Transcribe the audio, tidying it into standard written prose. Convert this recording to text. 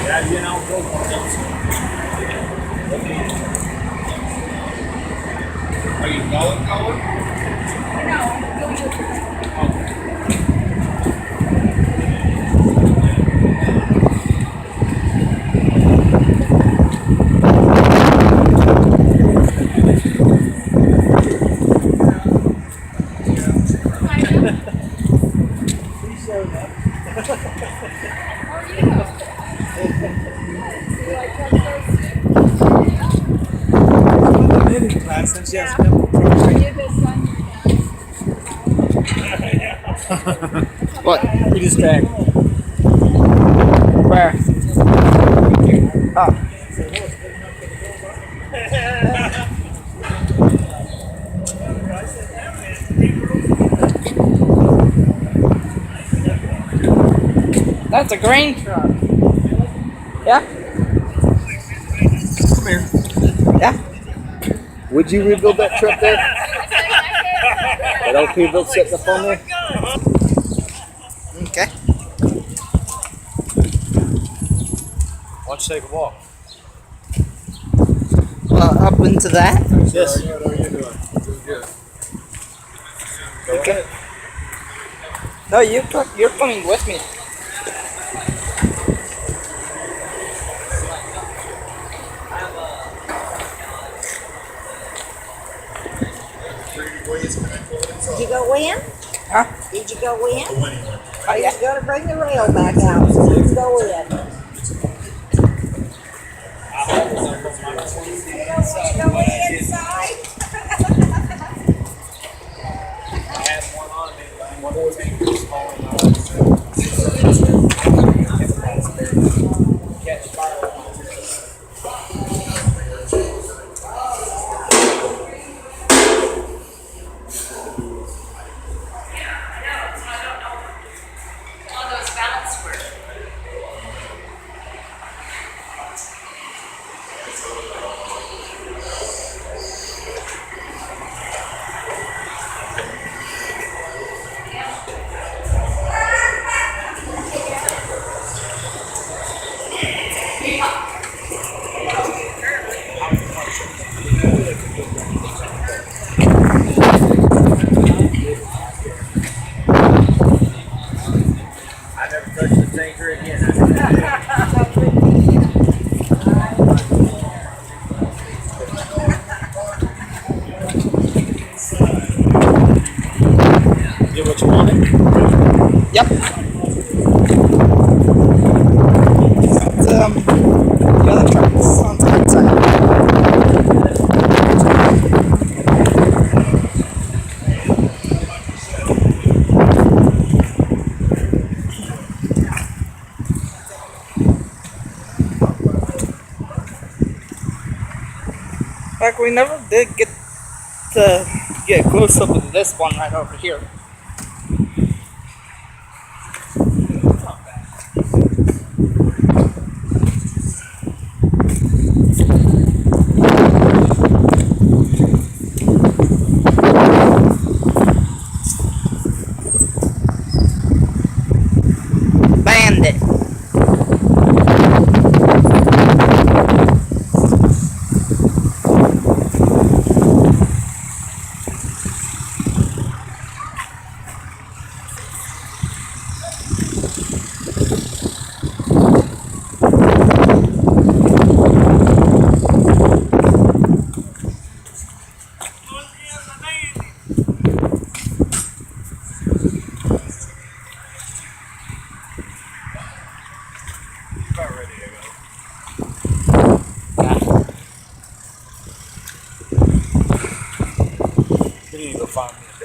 Ja, hier nou ook nog iets. Are you going? Class since yes, What? we distract. Where? Oh. That's a grain truck. Yeah? Come here. Yeah? Would you rebuild that truck there? That old people sitting up on there? Okay. Why don't you take a walk? Up into that? Yes. How are you doing? Good. Okay. No, you're coming with me. Did you go in? Huh? Did you go in? Oh, yeah. You gotta bring the rail back out so you can go in. You go inside? I never touched the tanker again. Get what you wanted? Yep. The other truck's on the outside. Like, we never did get to get close up with this one right over here. Bandit. About ready to go. We need to go find me